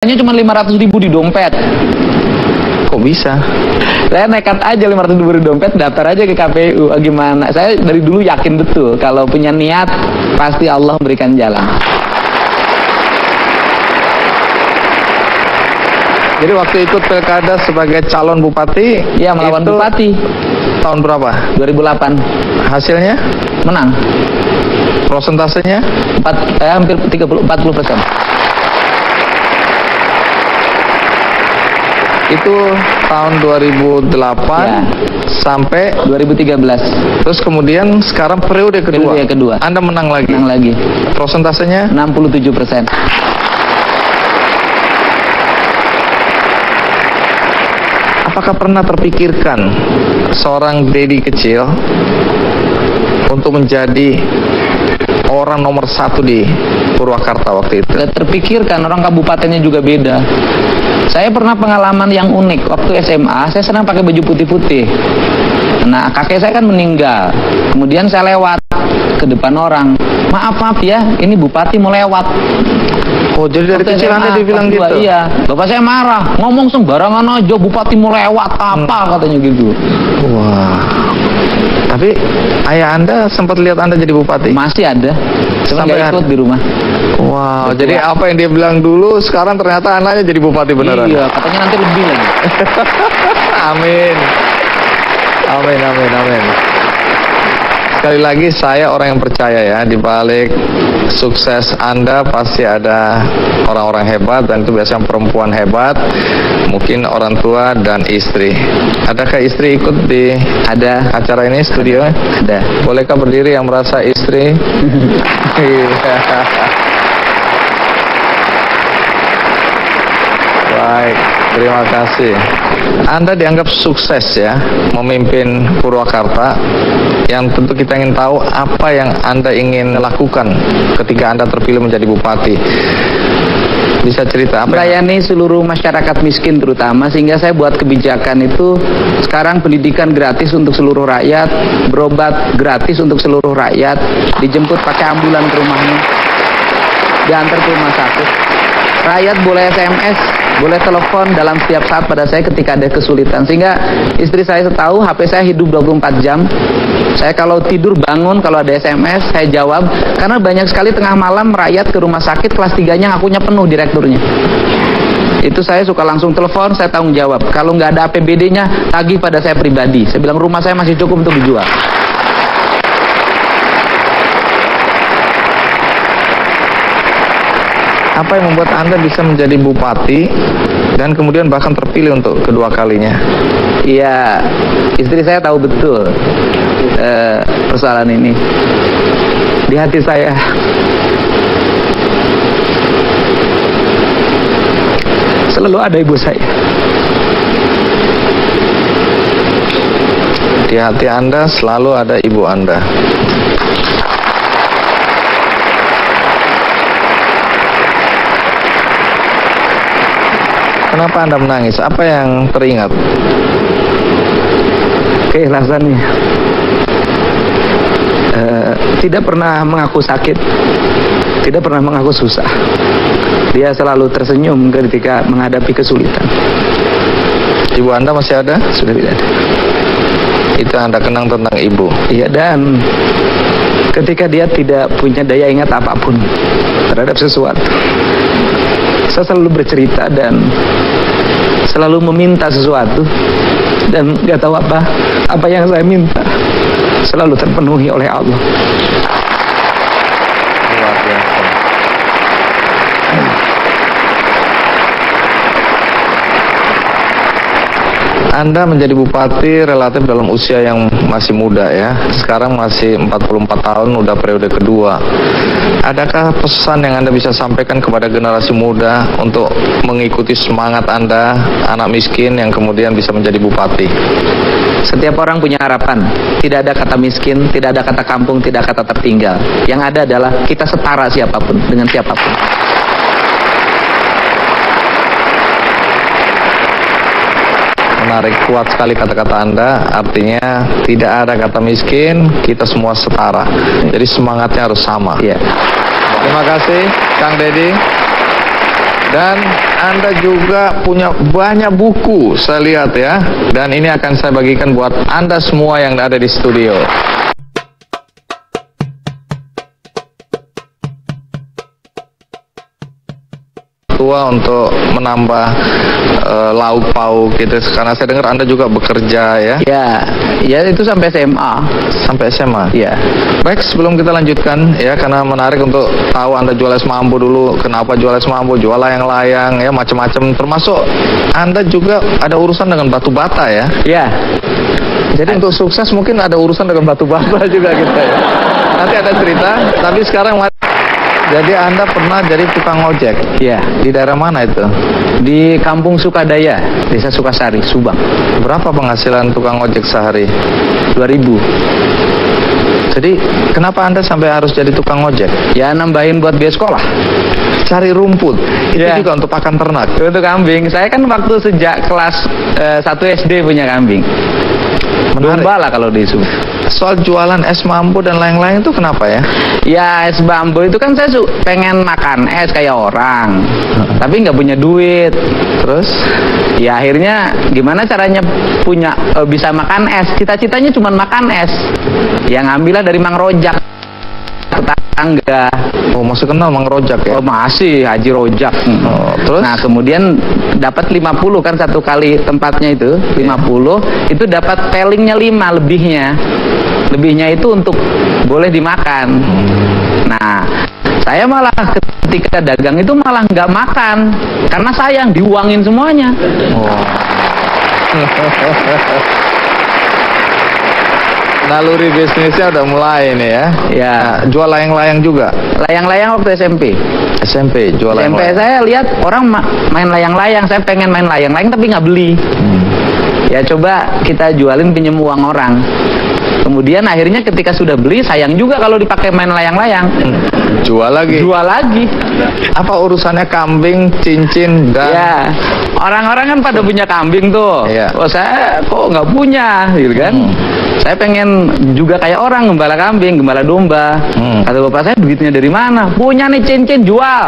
Hanya cuma 500.000 di dompet. Kok bisa? Saya nekat aja 500.000 di dompet, daftar aja ke KPU. Gimana? Saya dari dulu yakin betul kalau punya niat pasti Allah berikan jalan. Jadi waktu ikut pilkada sebagai calon bupati, Iya, melawan itu bupati. tahun berapa? 2008. Hasilnya? Menang. Prosentasenya? Hampir 40%. Itu tahun 2008 Ya. sampai 2013. terus kemudian sekarang periode kedua. Periode kedua. Anda menang lagi. Menang lagi. Prosentasenya? 67%. Apakah pernah terpikirkan seorang Dedi kecil untuk menjadi orang nomor 1 di Purwakarta waktu itu? Gak terpikirkan, orang kabupatennya juga beda. Saya pernah pengalaman yang unik. Waktu SMA, saya senang pakai baju putih-putih. Nah, kakek saya kan meninggal. Kemudian saya lewat ke depan orang. Maaf ya, ini bupati mau lewat. Oh, jadi dari Waktu kecil SMA, Anda dibilang kelas 2, gitu? Iya. Bapak saya marah. Ngomong sembarangan aja, bupati mau lewat apa katanya gitu. Wah. Tapi ayah Anda sempat lihat Anda jadi bupati? Masih ada. Cuma Sampai nggak ikut di rumah. Wow, Betul. jadi apa yang dia bilang dulu sekarang ternyata anaknya jadi bupati beneran? Iya, katanya nanti lebih lagi. Amin. Amin, amin, amin. Sekali lagi saya orang yang percaya ya, di balik sukses Anda pasti ada orang-orang hebat, dan itu biasanya perempuan hebat, mungkin orang tua dan istri. Adakah istri ikut di acara ini, studio? Ada. Bolehkah berdiri yang merasa istri? Baik, terima kasih. Anda dianggap sukses ya, memimpin Purwakarta. Yang tentu kita ingin tahu apa yang Anda ingin lakukan ketika Anda terpilih menjadi bupati. Bisa cerita apa? Melayani seluruh masyarakat miskin terutama, sehingga saya buat kebijakan itu sekarang pendidikan gratis untuk seluruh rakyat, berobat gratis untuk seluruh rakyat, dijemput pakai ambulan ke rumahnya, diantar ke rumah sakit. Rakyat boleh SMS, boleh telepon dalam setiap saat pada saya ketika ada kesulitan. Sehingga istri saya tahu HP saya hidup 24 jam. Saya kalau tidur bangun, kalau ada SMS saya jawab. Karena banyak sekali tengah malam rakyat ke rumah sakit kelas 3-nya ngakunya penuh direkturnya. Itu saya suka langsung telepon, saya tanggung jawab. Kalau nggak ada APBD-nya, tagih pada saya pribadi. Saya bilang rumah saya masih cukup untuk dijual. Apa yang membuat Anda bisa menjadi bupati dan kemudian bahkan terpilih untuk kedua kalinya? Iya, istri saya tahu betul persoalan ini. Di hati saya selalu ada ibu saya. Di hati Anda selalu ada ibu Anda. Kenapa Anda menangis? Apa yang teringat? Keikhlasannya. Tidak pernah mengaku sakit, tidak pernah mengaku susah. Dia selalu tersenyum ketika menghadapi kesulitan. Ibu Anda masih ada? Sudah tidak ada. Itu Anda kenang tentang ibu. Iya, dan ketika dia tidak punya daya ingat apapun terhadap sesuatu, saya selalu bercerita dan selalu meminta sesuatu, dan nggak tahu apa yang saya minta selalu terpenuhi oleh Allah. Luar biasa. Anda menjadi bupati relatif dalam usia yang masih muda ya. Sekarang masih 44 tahun, udah periode kedua. Adakah pesan yang Anda bisa sampaikan kepada generasi muda untuk mengikuti semangat Anda, anak miskin yang kemudian bisa menjadi bupati? Setiap orang punya harapan. Tidak ada kata miskin, tidak ada kata kampung, tidak kata tertinggal. Yang ada adalah kita setara siapapun dengan siapapun. Menarik, kuat sekali kata-kata Anda. Artinya tidak ada kata miskin, kita semua setara. Jadi semangatnya harus sama. Iya. Terima kasih Kang Dedi. Dan Anda juga punya banyak buku, saya lihat ya. Dan ini akan saya bagikan buat Anda semua yang ada di studio. Tua untuk menambah lauk pauk gitu. Karena saya dengar Anda juga bekerja ya. Ya itu sampai SMA. Sampai SMA. Ya. Baik, sebelum kita lanjutkan ya, karena menarik untuk tahu Anda jual es mambo dulu. Kenapa jual es mambo, jual layang-layang ya, macam-macam. Termasuk Anda juga ada urusan dengan batu bata ya. Ya. Jadi untuk sukses mungkin ada urusan dengan batu bata juga kita ya. Nanti ada cerita. Tapi sekarang jadi Anda pernah jadi tukang ojek? Ya. Di daerah mana itu? Di Kampung Sukadaya, Desa Sukasari, Subang. Berapa penghasilan tukang ojek sehari? 2.000. Jadi kenapa Anda sampai harus jadi tukang ojek? Ya nambahin buat biaya sekolah. Cari rumput. Itu Ya. juga untuk pakan ternak. Untuk kambing. Saya kan waktu sejak kelas 1 SD punya kambing. Menarik. Domba lah kalau di Subang. Soal jualan es mambo dan lain-lain itu kenapa ya? Ya es bambu itu kan saya pengen makan es kayak orang, tapi nggak punya duit. Terus? Ya akhirnya gimana caranya punya bisa makan es? Cita-citanya cuma makan es. Yang ngambilnya dari Mang Rojak, tetangga. Oh, masih kenal Mang Rojak ya? Oh masih Haji Rojak. Oh, terus? Nah kemudian dapat 50 kan satu kali tempatnya itu 50 itu dapat pelingnya 5 lebihnya itu untuk boleh dimakan. Nah saya malah ketika dagang itu malah nggak makan karena sayang diuangin semuanya. Oh. Naluri bisnisnya udah mulai nih ya. Ya. Nah, jual layang-layang juga. Layang-layang waktu SMP. SMP jual SMP layang-layang. saya lihat orang main layang-layang, saya pengen main layang-layang tapi nggak beli. Ya coba kita jualin pinjem uang orang. Kemudian akhirnya ketika sudah beli sayang juga kalau dipakai main layang-layang. Jual lagi. Jual lagi. Apa urusannya kambing, cincin dan Ya, orang-orang kan pada punya kambing tuh. Iya. Oh saya kok nggak punya, gitu kan? Saya pengen juga kayak orang gembala kambing, gembala domba. Kata bapak saya duitnya dari mana? Punya nih cincin jual.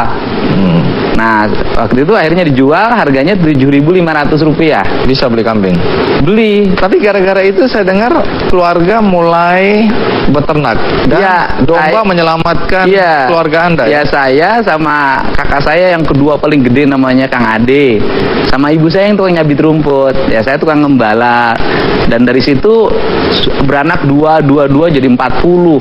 Nah waktu itu akhirnya dijual, harganya Rp7.500. bisa beli kambing. Beli. Tapi gara-gara itu saya dengar keluarga mulai beternak dan Ya, domba menyelamatkan Iya. keluarga Anda. Ya saya sama kakak saya yang kedua paling gede namanya Kang Ade, sama ibu saya yang tukang nyabit rumput. Ya saya tukang ngembala. Dan dari situ beranak dua jadi 40.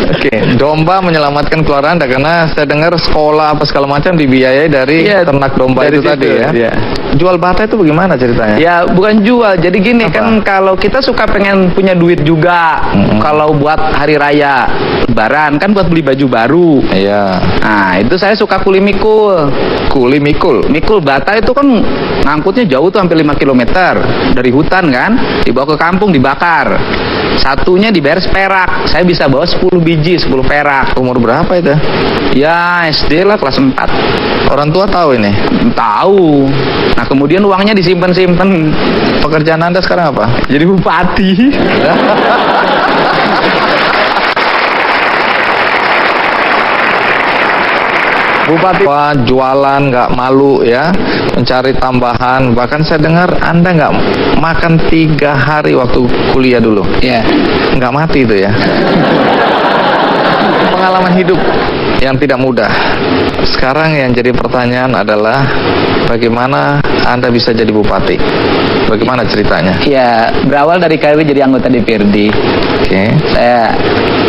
Oke, domba menyelamatkan keluarga Anda karena saya dengar sekolah apa segala macam dibiayai dari Iya, ternak domba dari itu situ, tadi ya. iya. Jual bata itu bagaimana ceritanya? Ya bukan jual, jadi gini Apa? kan kalau kita suka pengen punya duit juga, kalau buat hari raya Lebaran kan buat beli baju baru. Iya. Nah itu saya suka kuli mikul. Kuli mikul. Mikul bata itu kan ngangkutnya jauh tuh hampir 5 km dari hutan kan, dibawa ke kampung dibakar. Satunya dibayar seperak. Saya bisa bawa 10 biji, 10 perak. Umur berapa itu? Ya SD lah kelas 4. Orang tua tahu ini. Tahu. Nah kemudian uangnya disimpan-simpan. Pekerjaan Anda sekarang apa? Jadi bupati. Bupati jualan nggak malu ya, mencari tambahan. Bahkan saya dengar Anda nggak makan 3 hari waktu kuliah dulu. Ya. Nggak mati itu ya. Pengalaman hidup yang tidak mudah. Sekarang yang jadi pertanyaan adalah bagaimana Anda bisa jadi bupati? Bagaimana ceritanya? Ya berawal dari karir jadi anggota DPRD. Oke. Saya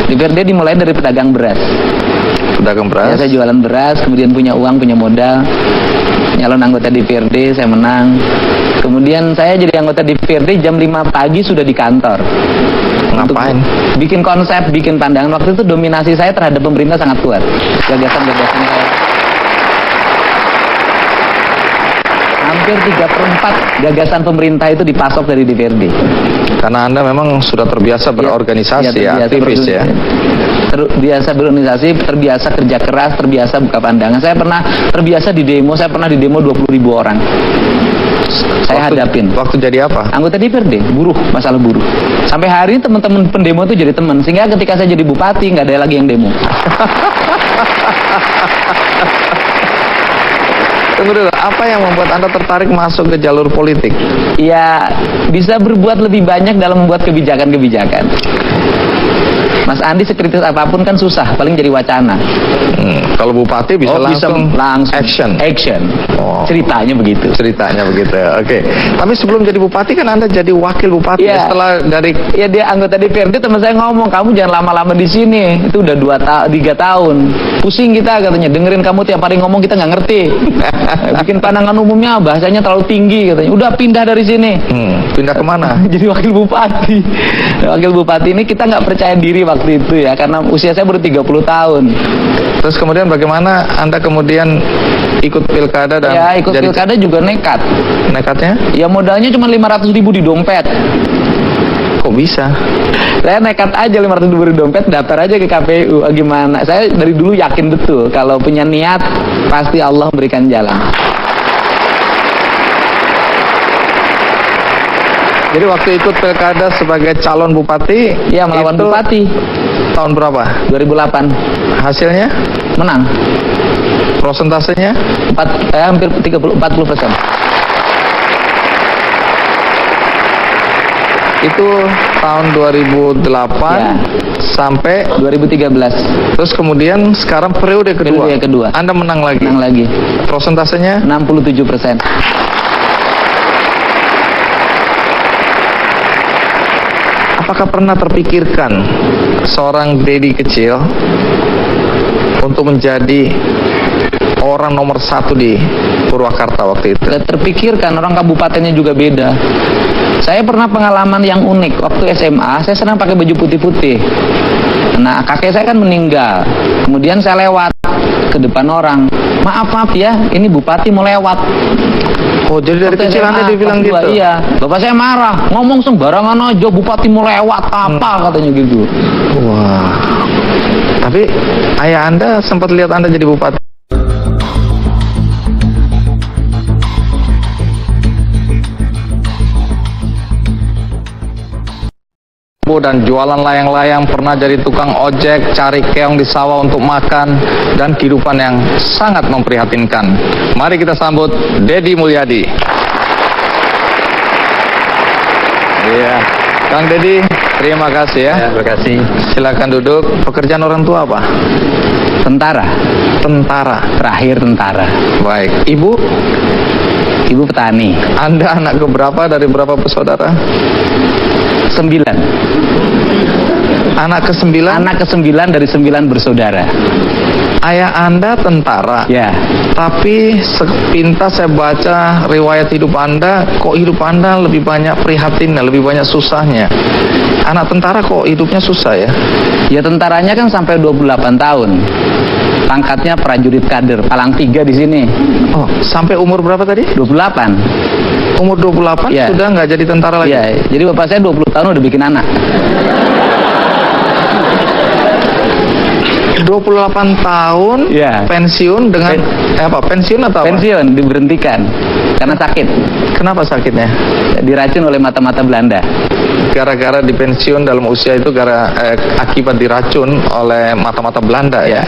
DPRD dimulai dari pedagang beras. Pedagang Ya, beras. saya jualan beras, kemudian punya uang, punya modal. Nyalon anggota DPRD, saya menang. Kemudian saya jadi anggota DPRD jam 5 pagi sudah di kantor. Ngapain? Untuk bikin konsep, bikin pandangan. Waktu itu dominasi saya terhadap pemerintah sangat kuat. Gagasan-gagasan saya. Hampir 3/4 gagasan pemerintah itu dipasok dari DPRD. Karena Anda memang sudah terbiasa berorganisasi ya, aktivis ya. Terbiasa berorganisasi, terbiasa kerja keras, terbiasa buka pandangan. Saya pernah terbiasa di demo, saya pernah di demo 20.000 orang. Saya hadapin. Waktu jadi apa? Anggota DPRD, buruh, masalah buruh. Sampai hari ini teman-teman pendemo itu jadi teman. Sehingga ketika saya jadi bupati, nggak ada lagi yang demo. Tunggu dulu, apa yang membuat Anda tertarik masuk ke jalur politik? Ya, bisa berbuat lebih banyak dalam membuat kebijakan-kebijakan. Mas Andi sekritis apapun kan susah, paling jadi wacana. Kalau bupati bisa langsung action. Oh. Ceritanya begitu. Oke. Tapi sebelum jadi bupati kan Anda jadi wakil bupati. Ya. Setelah dari dia anggota DPRD, teman saya ngomong, kamu jangan lama-lama di sini. Itu udah 3 tahun. Pusing kita katanya, dengerin kamu tiap hari ngomong kita nggak ngerti. Bikin pandangan umumnya bahasanya terlalu tinggi katanya. Udah pindah dari sini. Pindah kemana? Jadi wakil bupati. Wakil bupati ini kita nggak percaya diri waktu itu ya, karena usia saya baru 30 tahun. Terus kemudian bagaimana Anda kemudian ikut pilkada dan ya ikut pilkada juga nekat. Nekatnya? Ya modalnya cuma 500.000 di dompet. Kok bisa? Saya nekat aja 500.000 di dompet, daftar aja ke KPU. Gimana? Saya dari dulu yakin betul kalau punya niat pasti Allah memberikan jalan. Jadi waktu ikut pilkada sebagai calon bupati, ya melawan bupati. Tahun berapa? 2008. Hasilnya? Menang. Prosentasenya? Hampir 40%. Itu tahun 2008 ya. Sampai 2013. Terus kemudian sekarang periode kedua. Anda menang lagi. Prosentasenya? 67%. Apakah pernah terpikirkan seorang Dedi kecil untuk menjadi orang nomor 1 di Purwakarta waktu itu? Gak terpikirkan, orang kabupatennya juga beda. Saya pernah pengalaman yang unik. Waktu SMA, saya senang pakai baju putih-putih. Nah, kakek saya kan meninggal. Kemudian saya lewat ke depan orang. Maaf ya, ini bupati mau lewat. Oh, jadi dari kecil Anda dibilang gitu? Iya. Bapak saya marah. Ngomong sembarangan aja, bupati mau lewat apa katanya gitu. Wah. Tapi ayah Anda sempat lihat Anda jadi bupati? Dan jualan layang-layang, pernah jadi tukang ojek, cari keong di sawah untuk makan, dan kehidupan yang sangat memprihatinkan. Mari kita sambut Dedi Mulyadi. Iya, Kang Dedi, terima kasih ya. Terima kasih. Silakan duduk. Pekerjaan orang tua apa? Tentara. Terakhir tentara. Baik. Ibu petani. Anda anak keberapa dari berapa bersaudara? 9. Anak ke-9? Anak ke-9 dari 9 bersaudara. Ayah Anda tentara? Ya. Tapi sepintas saya baca riwayat hidup Anda, kok hidup Anda lebih banyak prihatinnya, lebih banyak susahnya. Anak tentara kok hidupnya susah ya? Ya tentaranya kan sampai 28 tahun. Pangkatnya prajurit kader, palang 3 di sini. Oh, sampai umur berapa tadi? 28. Umur 28 ya. Sudah nggak jadi tentara lagi? Iya, jadi bapak saya 20 tahun udah bikin anak. 28 tahun ya. Pensiun dengan pensiun atau apa? Pensiun, diberhentikan karena sakit. Kenapa sakitnya? Diracun oleh mata-mata Belanda. Gara-gara dipensiun dalam usia itu akibat diracun oleh mata-mata Belanda ya.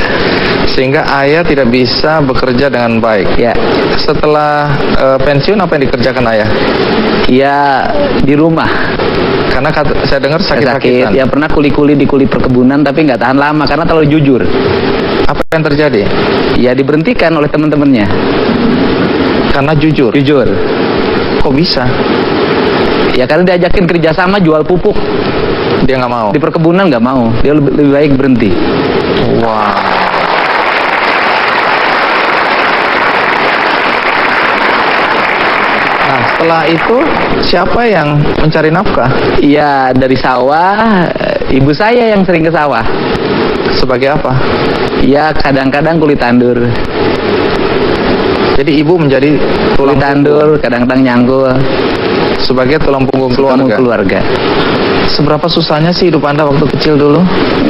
Sehingga ayah tidak bisa bekerja dengan baik. Ya. Setelah pensiun apa yang dikerjakan ayah? Ya di rumah. Karena saya dengar sakit-sakitan. Ya pernah kuli-kuli di kuli perkebunan tapi nggak tahan lama karena terlalu jujur. Apa yang terjadi? Ya diberhentikan oleh teman-temannya. Karena jujur? Jujur. Kok bisa? Ya karena diajakin kerjasama jual pupuk. Dia nggak mau? Di perkebunan nggak mau. Dia lebih baik berhenti. Wow. Nah setelah itu siapa yang mencari nafkah? Iya dari sawah. Ibu saya yang sering ke sawah. Sebagai apa? Ya kadang-kadang kulit tandur. Jadi ibu menjadi tulang tandur, kadang-kadang nyangkul. Sebagai tulang punggung keluarga. Seberapa susahnya sih hidup Anda waktu kecil dulu?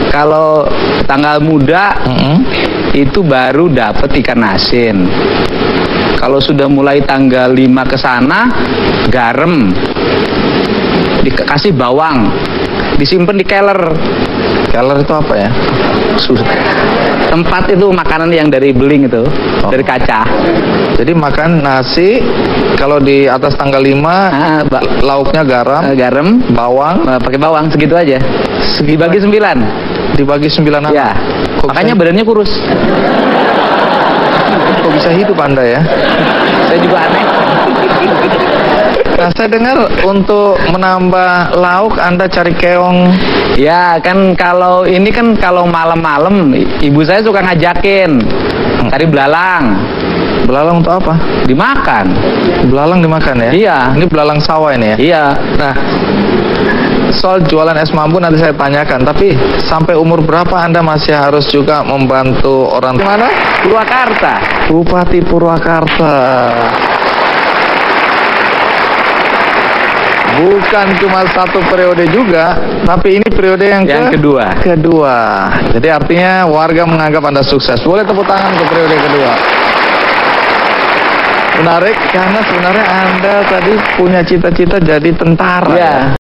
Kalau tanggal muda itu baru dapat ikan asin. Kalau sudah mulai tanggal 5 ke sana, garam, dikasih bawang, disimpan di keler. Keler itu apa ya? 4 itu makanan yang dari beling itu, dari kaca. Jadi makan nasi, kalau di atas tanggal 5, lauknya garam, Garam, bawang, pakai bawang segitu aja. Dibagi 9. dibagi 9 anak. Ya. Kok Makanya bisa, badannya kurus. kok bisa hidup Anda ya? Saya juga aneh. Nah, saya dengar untuk menambah lauk Anda cari keong. Ya kan kalau ini kan kalau malam-malam ibu saya suka ngajakin cari belalang. Belalang untuk apa? Dimakan. Belalang dimakan ya? Iya. Ini belalang sawah ini ya? Iya. Nah, soal jualan es mambu nanti saya tanyakan. Tapi sampai umur berapa Anda masih harus juga membantu orang tua? Mana? Purwakarta. Bupati Purwakarta. Bukan cuma 1 periode juga, tapi ini periode yang kedua. Kedua. Jadi artinya warga menganggap Anda sukses. Boleh tepuk tangan ke periode kedua. Menarik karena sebenarnya Anda tadi punya cita-cita jadi tentara. Iya. Ya?